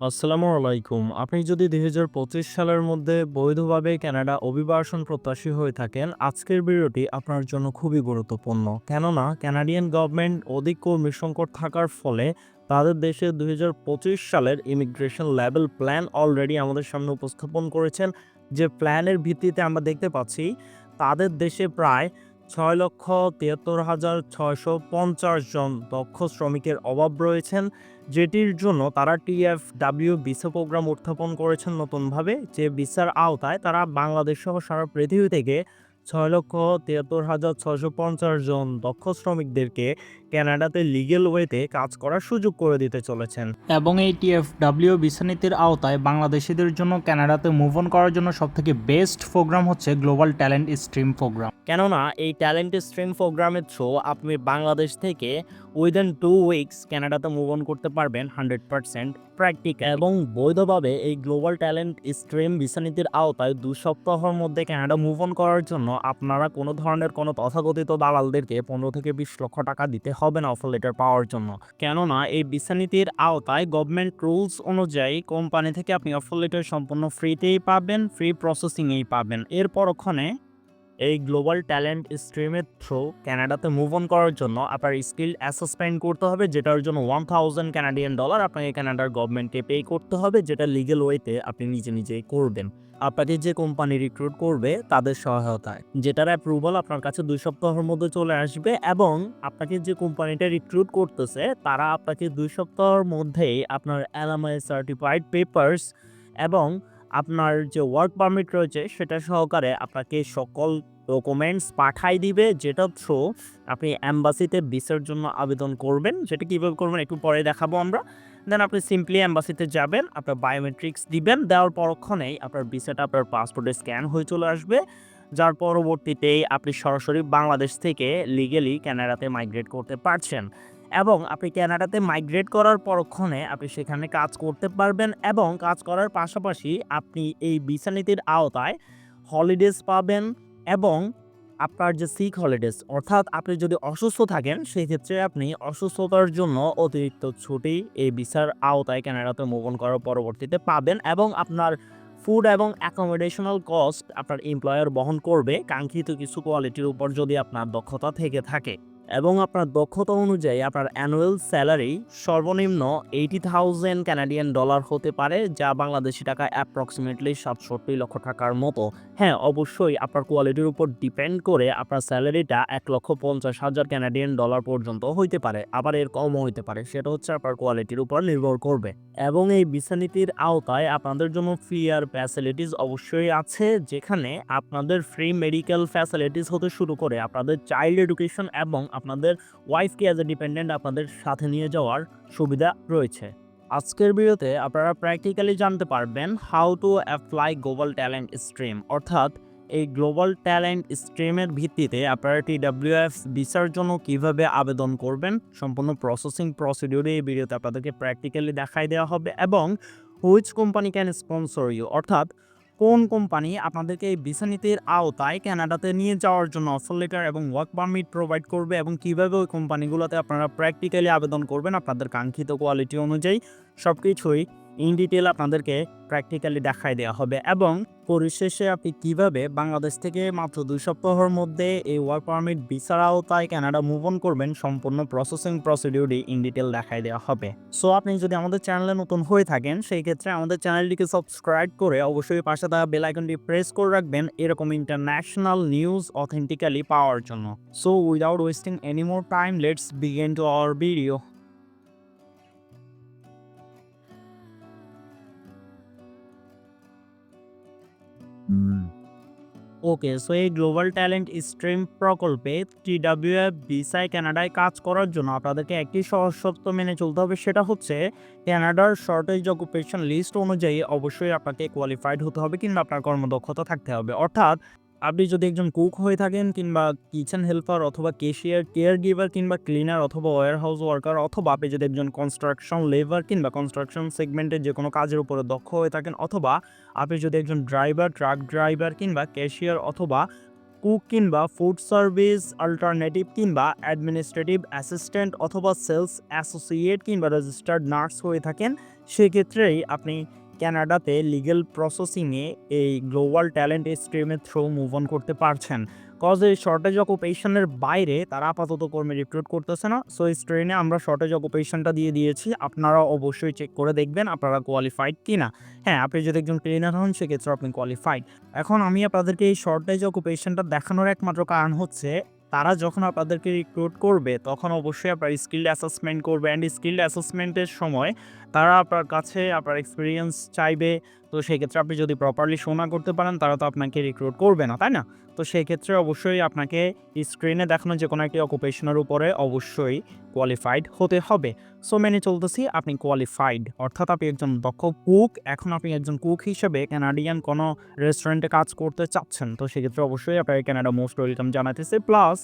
আসসালামু আলাইকুম। আপনি যদি ২০২৫ সালের মধ্যে বৈধভাবে কানাডা অভিবাসন প্রত্যাশী হয়ে থাকেন, আজকের ভিডিওটি আপনার জন্য খুবই গুরুত্বপূর্ণ। কেননা কানাডিয়ান গভর্নমেন্ট অধিক কর্মী সংকট থাকার ফলে তাদের দেশে ২০২৫ সালের ইমিগ্রেশন লেভেল প্ল্যান অলরেডি আমাদের সামনে উপস্থাপন করেছেন। যে প্ল্যানের ভিত্তিতে আমরা দেখতে পাচ্ছি তাদের দেশে প্রায় ৬,৭৩,৬৫০ জন দক্ষ শ্রমিকের অভাব রয়েছেন, যেটির জন্য তারা টিএফডব্লিউ ভিসা প্রোগ্রাম উত্থাপন করেছেন নতুনভাবে। যে ভিসার আওতায় তারা বাংলাদেশ সহ সারা পৃথিবী থেকে ৬,৭৩,৬৫০ জন দক্ষ শ্রমিকদেরকে কানাডাতে লিগ্যাল ওয়েতে কাজ করার সুযোগ করে দিতে চলেছেন। এবং এই টিএফডব্লিউ ভিসা নীতির আওতায় বাংলাদেশিদের জন্য কানাডাতে মুভ অন করার জন্য সবথেকে বেস্ট প্রোগ্রাম হচ্ছে গ্লোবাল ট্যালেন্ট স্ট্রিম প্রোগ্রাম। কেননা এই ট্যালেন্ট স্ট্রিম প্রোগ্রামের থ্রু আপনি বাংলাদেশ থেকে উইদিন 2 উইকস কানাডাতে মুভ অন করতে পারবেন 100% প্র্যাকটিক্যাল এবং বৈধভাবে। এই গ্লোবাল ট্যালেন্ট স্ট্রিম ভিসা নীতির আওতায় 2 সপ্তাহের মধ্যে কানাডা মুভ অন করার জন্য আপনারা কোনো ধরনের কোনো তথাকথিত দালালদেরকে 15 থেকে 20 লক্ষ টাকা দিতে হবে না অফার লেটার পাওয়ার জন্য। কেননা এই ভিসা নীতির আওতায় গভর্নমেন্ট রুলস অনুযায়ী কোম্পানি থেকে আপনি অফার লেটার সম্পূর্ণ ফ্রিতেই পাবেন, ফ্রি প্রসেসিংয়েই পাবেন। এর পরক্ষণে এই গ্লোবাল ট্যালেন্ট স্ট্রিমের থ্রু কানাডাতে মুভ অন করার জন্য আপনার স্কিল অ্যাসেসমেন্ট করতে হবে, যেটার জন্য $1,000 আপনাকে কানাডার গভর্নমেন্টকে পে করতে হবে, যেটা লিগ্যাল ওয়েতে আপনি নিজে নিজেই করবেন আপনাকে যে কোম্পানি রিক্রুট করবে তাদের সহায়তায়, যেটার অ্যাপ্রুভাল আপনার কাছে 2 সপ্তাহের মধ্যে চলে আসবে। এবং আপনাকে যে কোম্পানিটা রিক্রুট করতেছে তারা আপনাকে 2 সপ্তাহের মধ্যেই আপনার LMIA সার্টিফাইড পেপারস এবং আপনার যে ওয়ার্ক পারমিট রয়েছে সেটা সহকারে আপনাকে সকল ডকুমেন্টস পাঠাই দিবে, যেটা থ্রু আপনি অ্যাম্বাসিতে ভিসার জন্য আবেদন করবেন। সেটা কীভাবে করবেন একটু পরে দেখাবো আমরা। দেন আপনি সিম্পলি অ্যাম্বাসিতে যাবেন, আপনার বায়োমেট্রিক্স দিবেন, দেওয়ার পরক্ষণেই আপনার ভিসাটা আপনার পাসপোর্টে স্ক্যান হয়ে চলে আসবে, যার পরবর্তীতেই আপনি সরাসরি বাংলাদেশ থেকে লিগ্যালি কানাডাতে মাইগ্রেট করতে পারছেন। এবং আপনি কানাডাতে মাইগ্রেট করার পরক্ষণে আপনি সেখানে কাজ করতে পারবেন এবং কাজ করার পাশাপাশি আপনি এই ভিসা নীতির আওতায় হলিডেজ পাবেন। এবং আপনার যে সিক হলিডেজ, অর্থাৎ আপনি যদি অসুস্থ থাকেন সেই ক্ষেত্রে আপনি অসুস্থতার জন্য অতিরিক্ত ছুটি এই ভিসার আওতায় কানাডাতে মুভ অন করার পরবর্তীতে পাবেন। এবং আপনার ফুড এবং অ্যাকোমোডেশনাল কস্ট আপনার এমপ্লয়ার বহন করবে কাঙ্ক্ষিত কিছু কোয়ালিটির উপর যদি আপনার দক্ষতা থেকে থাকে। এবং আপনার দক্ষতা অনুযায়ী আপনার অ্যানুয়াল স্যালারি সর্বনিম্ন $80,000 হতে পারে, যা বাংলাদেশি টাকা অ্যাপ্রক্সিমেটলি 67 লক্ষ টাকার মতো। হ্যাঁ, অবশ্যই আপনার কোয়ালিটির উপর ডিপেন্ড করে আপনার স্যালারিটা $1,50,000 পর্যন্ত হইতে পারে, আবার এর কমও হইতে পারে। সেটা হচ্ছে আপনার কোয়ালিটির উপর নির্ভর করবে। এবং এই ভিসা নীতির আওতায় আপনাদের জন্য ফ্রি আর ফ্যাসিলিটিস অবশ্যই আছে, যেখানে আপনাদের ফ্রি মেডিকেল ফ্যাসিলিটিস হতে শুরু করে আপনাদের চাইল্ড এডুকেশন এবং আপনাদের ওয়াইফকে অ্যাজ এ ডিপেন্ডেন্ট আপনাদের সাথে নিয়ে যাওয়ার সুবিধা রয়েছে। আজকের ভিডিওতে আপনারা প্র্যাকটিক্যালি জানতে পারবেন how to apply global talent stream, অর্থাৎ এই গ্লোবাল ট্যালেন্ট স্ট্রিমের ভিত্তিতে আপনারা TWF ভিসার জন্য কিভাবে আবেদন করবেন সম্পূর্ণ প্রসেসিং প্রসিডিউরে এই ভিডিওতে আপনাদেরকে প্র্যাকটিক্যালি দেখাই দেওয়া হবে। এবং which company can sponsor you, অর্থাৎ কোন কোম্পানি আপনাদেরকে এই ভিসা নীতির আওতায় কানাডাতে নিয়ে যাওয়ার জন্য অফার লেটার এবং ওয়ার্ক পারমিট প্রোভাইড করবে, এবং কীভাবে ওই কোম্পানিগুলোতে আপনারা প্র্যাকটিক্যালি আবেদন করবেন আপনাদের কাঙ্ক্ষিত কোয়ালিটি অনুযায়ী, সব কিছুই ইন ডিটেল আপনাদেরকে প্র্যাকটিক্যালি দেখাই দেওয়া হবে। এবং পরিশেষে আপনি কিভাবে বাংলাদেশ থেকে মাত্র 2 সপ্তাহের মধ্যে এই ওয়ার্ক পারমিট ভিসার আওতায় কানাডা মুভ অন করবেন সম্পূর্ণ প্রসেসিং প্রসিডিউরটি ইন ডিটেল দেখাই দেওয়া হবে। সো আপনি যদি আমাদের চ্যানেলে নতুন হয়ে থাকেন সেই ক্ষেত্রে আমাদের চ্যানেলটিকে সাবস্ক্রাইব করে অবশ্যই পাশে থাকা বেল আইকনটি প্রেস করে রাখবেন এরকম ইন্টারন্যাশনাল নিউজ অথেন্টিক্যালি পাওয়ার জন্য। So without wasting any more time, let's begin to our video. Okay, so এই গ্লোবাল ট্যালেন্ট স্ট্রিম প্রকল্পে TWF ভিসায় কানাডায় কাজ করার জন্য আপনাদেরকে একটি সহজ শর্ত মেনে চলতে হবে, সেটা হচ্ছে কানাডার শর্টেজ অকুপেশন লিস্ট অনুযায়ী অবশ্যই আপনাকে কোয়ালিফাইড হতে হবে কিংবা আপনার কর্মদক্ষতা থাকতে হবে। অর্থাৎ আপনি যদি একজন কুক হয়ে থাকেন কিংবা কিচেন হেল্পার অথবা কেশিয়ার, কেয়ার গিভার কিংবা ক্লিনার অথবা ওয়্যার হাউস ওয়ার্কার, অথবা আপনি যদি একজন কনস্ট্রাকশন লেবার কিংবা কনস্ট্রাকশন সেগমেন্টের যে কোনো কাজের উপরে দক্ষ হয়ে থাকেন, অথবা আপনি যদি একজন ড্রাইভার, ট্রাক ড্রাইভার কিংবা ক্যাশিয়ার অথবা কুক কিংবা ফুড সার্ভিস অল্টারনেটিভ কিংবা অ্যাডমিনিস্ট্রেটিভ অ্যাসিস্ট্যান্ট অথবা সেলস অ্যাসোসিয়েট কিংবা রেজিস্টার্ড নার্স হয়ে থাকেন, সেক্ষেত্রেই আপনি ক্যানাডাতে লিগ্যাল প্রসেসিংয়ে এই গ্লোবাল ট্যালেন্ট স্ট্রিমের থ্রু মুভ অন করতে পারছেন। কজ এই শর্টেজ অকুপেশনের বাইরে তারা আপাতত কর্মী রিক্রুট করতেছে না। সো এই স্ট্রেনে আমরা শর্টেজ অকুপেশনটা দিয়ে দিয়েছি, আপনারা অবশ্যই চেক করে দেখবেন আপনারা কোয়ালিফাইড কিনা। হ্যাঁ, আপনি যদি একজন ক্লিনার হন সেক্ষেত্রে আপনি কোয়ালিফাইড। এখন আমি আপনাদেরকে এই শর্টেজ অকুপেশনটা দেখানোর একমাত্র কারণ হচ্ছে তারা যখন আপনাদেরকে রিক্রুট করবে তখন অবশ্যই আপনার স্কিল অ্যাসেসমেন্ট করবে, অ্যান্ড স্কিল অ্যাসেসমেন্টের সময় তারা আপনার কাছে আপনার এক্সপিরিয়েন্স চাইবে। তো সেক্ষেত্রে আপনি যদি প্রপারলি শো না করতে পারেন তারা তো আপনাকে রিক্রুট করবে না, তাই না? তো সেই ক্ষেত্রে অবশ্যই আপনাকে স্ক্রিনে দেখানো যে কোনো একটি অকুপেশনের উপরে অবশ্যই কোয়ালিফাইড হতে হবে। সো মেনে চলতেছি আপনি কোয়ালিফাইড, অর্থাৎ আপনি একজন দক্ষ কুক। এখন আপনি একজন কুক হিসেবে কানাডিয়ান কোনো রেস্টুরেন্টে কাজ করতে চাচ্ছেন, তো সেক্ষেত্রে অবশ্যই আপনাকে কানাডা মোস্ট ওয়েলকাম জানাতেছে। প্লাস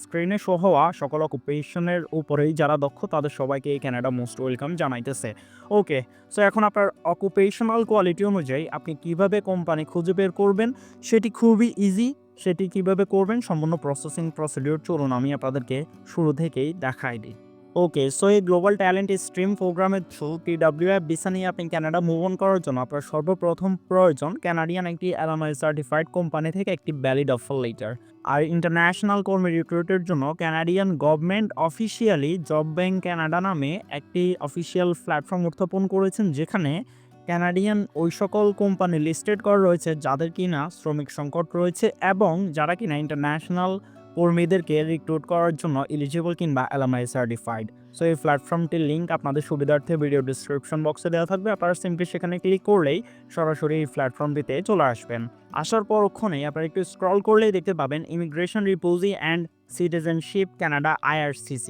স্ক্রিনে শো হওয়া সকল অকুপেশনের উপরেই যারা দক্ষ তাদের সবাইকে এই কানাডা মোস্ট ওয়েলকাম জানাইতেছে। ওকে, সো এখন আপনার অকুপেশনাল কোয়ালিটি অনুযায়ী আপনি কিভাবে কোম্পানি খুঁজে বের করবেন সেটি খুবই ইজি। সেটি কিভাবে করবেন সম্পূর্ণ প্রসেসিং প্রসিডিউর চলুন আমি আপনাদেরকে শুরু থেকেই দেখাই দিই। ওকে, সো এই গ্লোবাল ট্যালেন্ট স্ট্রিম প্রোগ্রামের থ্রু TWF ভিসা নিয়ে আপনি কানাডা মুভ অন করার জন্য আপনার সর্বপ্রথম প্রয়োজন কানাডিয়ান একটি LMIA সার্টিফাইড কোম্পানি থেকে একটি ভ্যালিড অফার লেটার। আর ইন্টারন্যাশনাল কর্মী রিক্রুটের জন্য Canadian government officially job bank Canada নামে একটি অফিসিয়াল প্ল্যাটফর্ম উত্থাপন করেছেন, যেখানে কানাডিয়ান ওই সকল কোম্পানি লিস্টেড করা রয়েছে যাদের কিনা শ্রমিক সংকট রয়েছে এবং যারা কিনা ইন্টারন্যাশনাল কর্মীদেরকে রিক্রুট করার জন্য এলিজিবল কিংবা LMIA সার্টিফাইড। সো এই প্ল্যাটফর্মটির লিঙ্ক আপনাদের সুবিধার্থে ভিডিও ডিসক্রিপশন বক্সে দেওয়া থাকবে, আপনারা সিম্পলি সেখানে ক্লিক করলেই সরাসরি এই প্ল্যাটফর্মটিতে চলে আসবেন। আসার পরক্ষণেই আপনারা একটু স্ক্রল করলেই দেখতে পাবেন immigration refugee and citizenship Canada IRCC।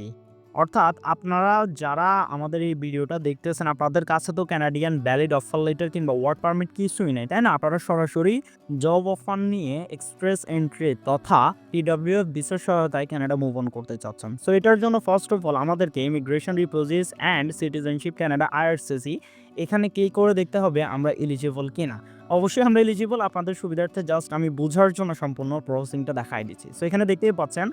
অর্থাৎ আপনারা যারা আমাদের এই ভিডিওটা দেখতেছেন আপনাদের কাছে তো কানাডিয়ান ভ্যালিড অফার লেটার কিংবা ওয়ার্ক পারমিট কিছুই নেই, তাই না? আপনারা সরাসরি জব অফার নিয়ে এক্সপ্রেস এন্ট্রি তথা TWF ভিসার সহায়তায় কানাডা মুভ অন করতে চাচ্ছেন। সো এটার জন্য ফার্স্ট অফ অল আমাদেরকে immigration refugees and citizenship Canada IRCC এখানে ক্লিক করে দেখতে হবে আমরা এলিজিবল কিনা। অবশ্যই আমরা এলিজিবল, আপনাদের সুবিধার্থে জাস্ট আমি বোঝার জন্য সম্পূর্ণ প্রসেসিংটা দেখাই দিচ্ছি। সো এখানে দেখতেই পাচ্ছেন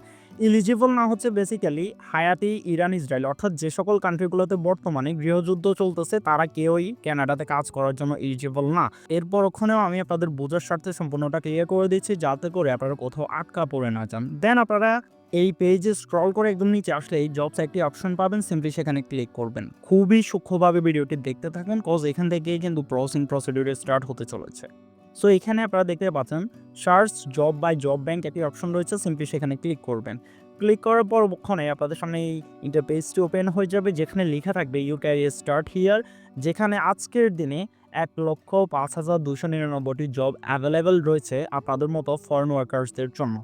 এলিজিবল না হচ্ছে বেসিক্যালি হায়াতি, ইরান, ইসরায়েল, অর্থাৎ যে সকল কান্ট্রিগুলোতে বর্তমানে গৃহযুদ্ধ চলতেছে তারা কেউই কানাডাতে কাজ করার জন্য এলিজিবল না। এরপর ওখানেও আমি আপনাদের বোঝার স্বার্থে সম্পূর্ণটা ক্লিয়ার করে দিচ্ছি যাতে করে আপনারা কোথাও আটকা পড়ে না যান। দেন আপনারা এই পেজে স্ক্রল করে একদম নিচে আসলে এই জবস একটি অপশন পাবেন, সিম্পলি সেখানে ক্লিক করবেন। খুবই সূক্ষ্মভাবে ভিডিওটি দেখতে থাকুন কজ এখান থেকেই কিন্তু প্রসেসিং প্রসিডিউরে স্টার্ট হতে চলেছে। সো এখানে আপনারা দেখতে পাচ্ছেন search job by job bank একটি অপশন রয়েছে, সিম্পলি সেখানে ক্লিক করবেন। ক্লিক করার পর ওখানে আপনাদের সামনে এই ইন্টারপেজটি ওপেন হয়ে যাবে যেখানে লেখা থাকবে ইউ ক্যারিয়ার স্টার্ট হিয়ার, যেখানে আজকের দিনে 1,05,299টি জব অ্যাভেলেবেল রয়েছে আপনাদের মতো ফরেন ওয়ার্কার্সদের জন্য।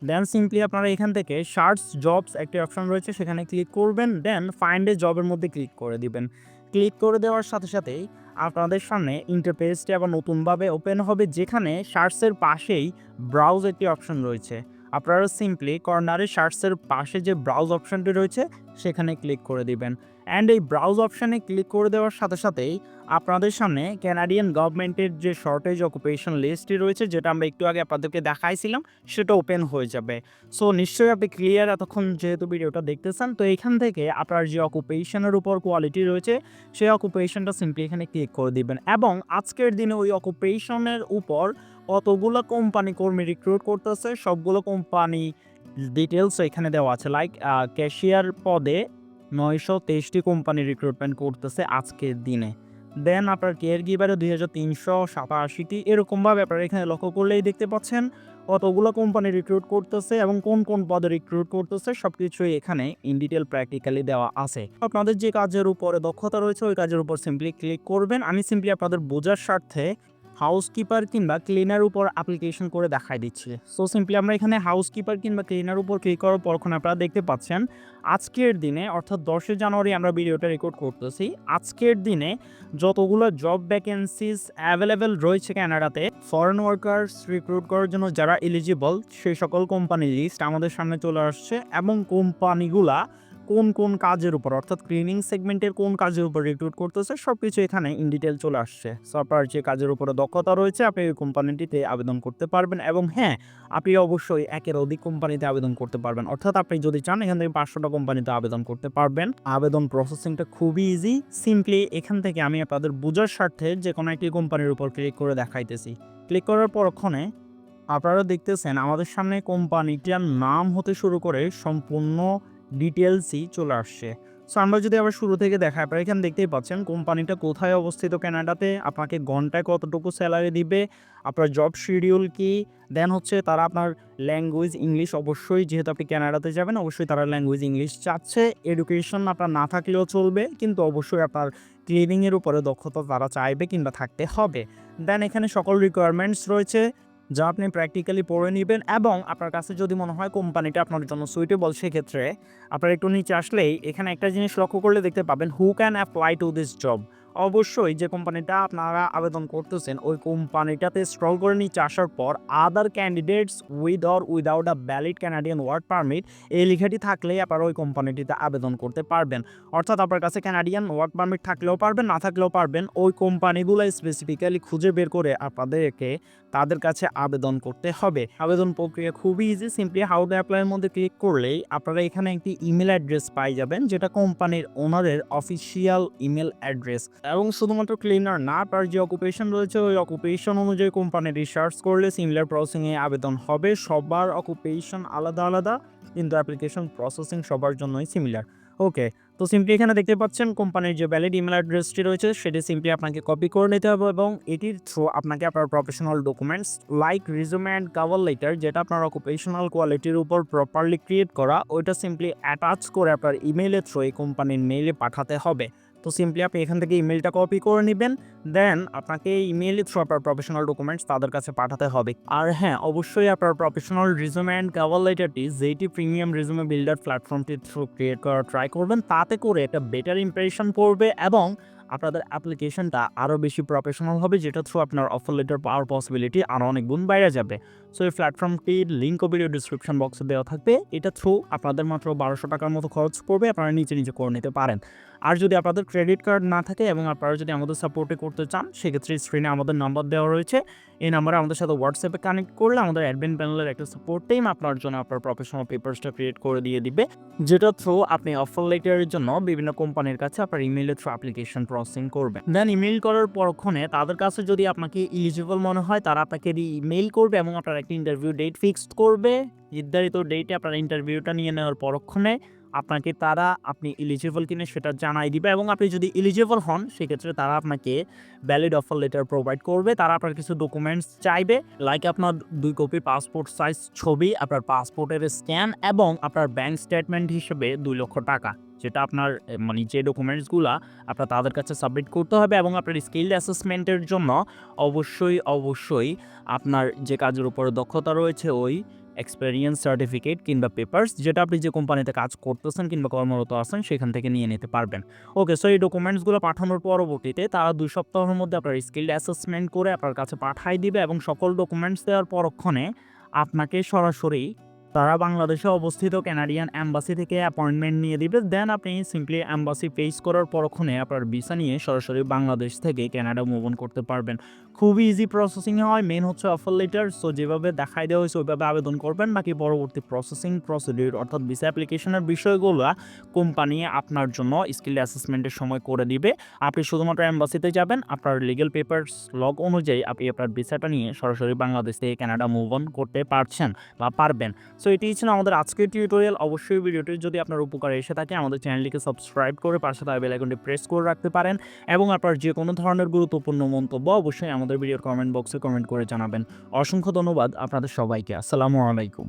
দেন সিম্পলি আপনারা এখান থেকে সার্চ জবস একটি অপশন রয়েছে সেখানে ক্লিক করবেন, দেন ফাইন্ড এ জবের মধ্যে ক্লিক করে দিবেন। ক্লিক করে দেওয়ার সাথে সাথেই আপনাদের সামনে ইন্টারপেজটি আবার নতুনভাবে ওপেন হবে যেখানে সার্চের পাশেই ব্রাউজ একটি অপশন রয়েছে। আপনারা সিম্পলি কর্নারে সার্চের পাশে যে ব্রাউজ অপশনটি রয়েছে সেখানে ক্লিক করে দিবেন। অ্যান্ড এই ব্রাউজ অপশানে ক্লিক করে দেওয়ার সাথে সাথেই আপনাদের সামনে কানাডিয়ান গভর্নমেন্টের যে শর্টেজ অকুপেশন লিস্টটি রয়েছে যেটা আমরা একটু আগে আপনাদেরকে দেখাইছিলাম সেটা ওপেন হয়ে যাবে। সো নিশ্চয়ই আপনি ক্লিয়ার এতক্ষণ যেহেতু ভিডিওটা দেখতেছেন। তো এখান থেকে আপনার যে অকুপেশনের উপর কোয়ালিটি রয়েছে সেই অকুপেশনটা সিম্পলি এখানে ক্লিক করে দিবেন এবং আজকের দিনে ওই অকুপেশনের উপর কতগুলো কোম্পানি কর্মী রিক্রুট করতেছে সবগুলো কোম্পানি ডিটেলস এখানে দেওয়া আছে। লাইক ক্যাশিয়ার পদে 923টি কোম্পানি রিক্রুটমেন্ট করতেছে আজকের দিনে। দেন আপনার কেয়ার গিভারে 2387টি, এরকমভাবে আপনারা এখানে লক্ষ্য করলেই দেখতে পাচ্ছেন কতগুলো কোম্পানি রিক্রুট করতেছে এবং কোন কোন পদে রিক্রুট করতেছে সব কিছুই এখানে ইন ডিটেল প্র্যাকটিক্যালি দেওয়া আছে। আপনাদের যে কাজের উপরে দক্ষতা রয়েছে ওই কাজের উপর সিম্পলি ক্লিক করবেন। আমি সিম্পলি আপনাদের বোঝার স্বার্থে হাউসকিপার কিংবা ক্লিনার উপর অ্যাপ্লিকেশন করে দেখাই দিচ্ছি। সো সিম্পলি আমরা এখানে হাউসকিপার কিংবা ক্লিনার উপর ক্লিক করার পর আপনারা দেখতে পাচ্ছেন আজকের দিনে অর্থাৎ 10 জানুয়ারি আমরা ভিডিওটা রেকর্ড করতেছি। আজকের দিনে যতগুলো জব ভ্যাকেন্সিস অ্যাভেলেবেল রয়েছে কানাডাতে ফরেন ওয়ার্কার্স রিক্রুট করার জন্য যারা এলিজিবল সেই সকল কোম্পানির লিস্ট আমাদের সামনে চলে আসছে এবং কোম্পানিগুলা কোন কোন কাজের উপর অর্থাৎ ক্লিনিং সেগমেন্টের কোন কাজের উপর রিক্রুট করতেছে সবকিছু এখানে ইন ডিটেল চলে আসছে। সো আপনার যে কাজের উপরে দক্ষতা রয়েছে আপনি ওই কোম্পানিটিতে আবেদন করতে পারবেন এবং হ্যাঁ, আপনি অবশ্যই একের অধিক কোম্পানিতে আবেদন করতে পারবেন। অর্থাৎ আপনি যদি চান এখান থেকে 500টা কোম্পানিতে আবেদন করতে পারবেন। আবেদন প্রসেসিংটা খুবই ইজি। সিম্পলি এখান থেকে আমি আপনাদের বোঝার স্বার্থে যেকোনো একটি কোম্পানির উপর ক্লিক করে দেখাইতেছি। ক্লিক করার পরক্ষণে আপনারা দেখতেছেন আমাদের সামনে কোম্পানিটার নাম হতে শুরু করে সম্পূর্ণ ডিটেলসই চলে আসছে। সো আমরা যদি আবার শুরু থেকে দেখাই, আপনারা এখানে দেখতেই পাচ্ছেন কোম্পানিটা কোথায় অবস্থিত কানাডাতে, আপনাকে ঘন্টায় কতটুকু স্যালারি দিবে, আপনার জব শিডিউল কি, দেন হচ্ছে তারা আপনার ল্যাঙ্গুয়েজ ইংলিশ, অবশ্যই যেহেতু আপনি কানাডাতে যাবেন অবশ্যই তারা ল্যাঙ্গুয়েজ ইংলিশ চাচ্ছে। এডুকেশন আপনার না থাকলেও চলবে, কিন্তু অবশ্যই আপনার ক্লিনিংয়ের উপরে দক্ষতা তারা চাইবে কিংবা থাকতে হবে। দেন এখানে সকল রিকোয়ারমেন্টস রয়েছে যা আপনি প্র্যাকটিক্যালি পড়ে নেবেন এবং আপনার কাছে যদি মনে হয় কোম্পানিটা আপনার জন্য সুইটেবল সেক্ষেত্রে আপনার একটু নিচে আসলেই এখানে একটা জিনিস লক্ষ্য করলে দেখতে পাবেন who can apply to this job. অবশ্যই যে কোম্পানিটা আপনারা আবেদন করতেছেন ওই কোম্পানিটাতে স্ক্রল করে নিচে আসার পর other candidates with or without a valid Canadian work permit এই লেখাটি থাকলেই আপনারা ওই কোম্পানিটিতে আবেদন করতে পারবেন। অর্থাৎ আপনার কাছে ক্যানাডিয়ান ওয়ার্ক পারমিট থাকলেও পারবেন, না থাকলেও পারবেন। ওই কোম্পানিগুলো স্পেসিফিক্যালি খুঁজে বের করে আপনাদেরকে তাদের কাছে আবেদন করতে হবে। আবেদন প্রক্রিয়া খুবই ইজি। সিম্পলি হাউ টু অ্যাপ্লাইয়ের মধ্যে ক্লিক করলেই আপনারা এখানে একটি ইমেল অ্যাড্রেস পাই যাবেন যেটা কোম্পানির ওনারের অফিসিয়াল ইমেল অ্যাড্রেস এবং শুধুমাত্র ক্লিনার না, তার যে অকুপেশন রয়েছে ওই অকুপেশন অনুযায়ী কোম্পানি রিসার্চ করলে সিমিলার প্রসেসিংয়ে আবেদন হবে। সবার অকুপেশন আলাদা আলাদা কিন্তু অ্যাপ্লিকেশন প্রসেসিং সবার জন্যই সিমিলার। ওকে, তো সিম্পলি এখানে দেখতে পাচ্ছেন কোম্পানির যে ভ্যালিড ইমেল অ্যাড্রেসটি রয়েছে সেটি সিম্পলি আপনাকে কপি করে নিতে হবে এবং এটির থ্রু আপনাকে আপনার professional documents like রিজুমে and cover letter যেটা আপনার অকুপেশনাল কোয়ালিটির উপর প্রপারলি ক্রিয়েট করা ওইটা সিম্পলি অ্যাটাচ করে আপনার ইমেইলের থ্রু এই কোম্পানির মেইলে পাঠাতে হবে। তো সিম্পলি আপনি এখান থেকে ইমেলটা কপি করে নেবেন, দেন আপনাকে ইমেইলের থ্রু আপনার প্রফেশনাল ডকুমেন্টস তাদের কাছে পাঠাতে হবে। আর হ্যাঁ, অবশ্যই আপনার প্রফেশনাল রিজুমে অ্যান্ড কভার লেটারটি যেটি প্রিমিয়াম রিজুমে বিল্ডার প্ল্যাটফর্মটির থ্রু ক্রিয়েট করার ট্রাই করবেন, তাতে করে একটা বেটার ইমপ্রেশন পড়বে এবং আপনাদের অ্যাপ্লিকেশনটা আরও বেশি প্রফেশনাল হবে, যেটা থ্রু আপনার অফার লেটার পাওয়ার পসিবিলিটি আরও অনেক গুণ বাইরে যাবে। সো এই প্ল্যাটফর্মটির লিঙ্কও ভিডিও ডিসক্রিপশন বক্সে দেওয়া থাকবে। এটা থ্রু আপনাদের মাত্র 1200 টাকার মতো খরচ পড়বে, আপনারা নিচে নিচে করে নিতে পারেন। আর যদি আপনাদের ক্রেডিট কার্ড না থাকে এবং আপনারা যদি আমাদের সাপোর্টে করতে চান সেক্ষেত্রে স্ক্রিনে আমাদের নাম্বার দেওয়া রয়েছে। এই নাম্বারে আমাদের সাথে হোয়াটসঅ্যাপে কানেক্ট করলে আমাদের অ্যাডমিন প্যানেলের একটা সাপোর্ট টিম আপনার জন্য আপনার প্রফেশনাল পেপারসটা ক্রিয়েট করে দিয়ে দিবে, যেটা থ্রু আপনি অফার লেটারের জন্য বিভিন্ন কোম্পানির কাছে আপনার ইমেইলের থ্রু অ্যাপ্লিকেশন প্রসেসিং করবেন। দেন ইমেইল করার পরক্ষণে তাদের কাছে যদি আপনাকে ইলিজিবল মনে হয় তারা আপনাকে ইমেইল করবে এবং আপনার একটা ইন্টারভিউ ডেট ফিক্সড করবে। নির্ধারিত ডেটে আপনার ইন্টারভিউটা নিয়ে নেওয়ার পরক্ষণে আপনাকে তারা আপনি ইলিজিবল কিনা সেটা জানাই দিবে এবং আপনি যদি ইলিজিবল হন সেক্ষেত্রে তারা আপনাকে ভ্যালিড অফার লেটার প্রোভাইড করবে। তারা আপনার কিছু ডকুমেন্টস চাইবে, লাইক আপনার 2 কপি পাসপোর্ট সাইজ ছবি, আপনার পাসপোর্টের স্ক্যান এবং আপনার ব্যাংক স্টেটমেন্ট হিসেবে 2 লক্ষ টাকা, যেটা আপনার মানে যে ডকুমেন্টসগুলো আপনার তাদের কাছে সাবমিট করতে হবে। এবং আপনার স্কিল অ্যাসেসমেন্টের জন্য অবশ্যই আপনার যে কাজের উপরে দক্ষতা রয়েছে ওই এক্সপেরিয়েন্স সার্টিফিকেট কিংবা পেপারস যেটা আপনি যে কোম্পানিতে কাজ করতেছেন কিংবা কর্মরত আছেন সেখান থেকে নিয়ে নিতে পারবেন। ওকে, সো এই ডকুমেন্টসগুলো পাঠানোর পরবর্তীতে তারা 2 সপ্তাহের মধ্যে আপনার স্কিল অ্যাসেসমেন্ট করে আপনার কাছে পাঠাই দিবে এবং সকল ডকুমেন্টস দেওয়ার পরক্ষণে আপনাকে সরাসরি তারা বাংলাদেশে অবস্থিত কানাডিয়ান এম্বাসি থেকে অ্যাপয়েন্টমেন্ট নিয়ে দিবে। দেন আপনি সিম্পলি এম্বাসি ফেস করার পরক্ষণে আপনার ভিসা নিয়ে সরাসরি বাংলাদেশ থেকে কানাডা মুভ অন করতে পারবেন। খুবই ইজি প্রসেসিং হয়, মেন হচ্ছে অফার লেটার। সো যেভাবে দেখাই দেওয়া হয়েছে ওইভাবে আবেদন করবেন, বাকি পরবর্তী প্রসেসিং প্রসিডিউর অর্থাৎ ভিসা অ্যাপ্লিকেশনের বিষয়গুলো কোম্পানি আপনার জন্য স্কিল অ্যাসেসমেন্টের সময় করে দিবে। আপনি শুধুমাত্র এম্বাসিতে যাবেন, আপনার লিগ্যাল পেপারস লগ অনুযায়ী আপনি আপনার ভিসাটা নিয়ে সরাসরি বাংলাদেশ থেকে কানাডা মুভ অন করতে পারছেন বা পারবেন। সো এটি ছিল আমাদের আজকের টিউটোরিয়াল। অবশ্যই ভিডিওটি যদি আপনার উপকারে এসে থাকে আমাদের চ্যানেলটিকে সাবস্ক্রাইব করে পাশে থাকা বেল আইকনটি প্রেস করে রাখতে পারেন এবং আপনার যে কোনো ধরনের গুরুত্বপূর্ণ মন্তব্য অবশ্যই আমাদের ভিডিওর কমেন্ট বক্সে কমেন্ট করে জানাবেন। অসংখ্য ধন্যবাদ আপনাদের সবাইকে। আসসালামু আলাইকুম।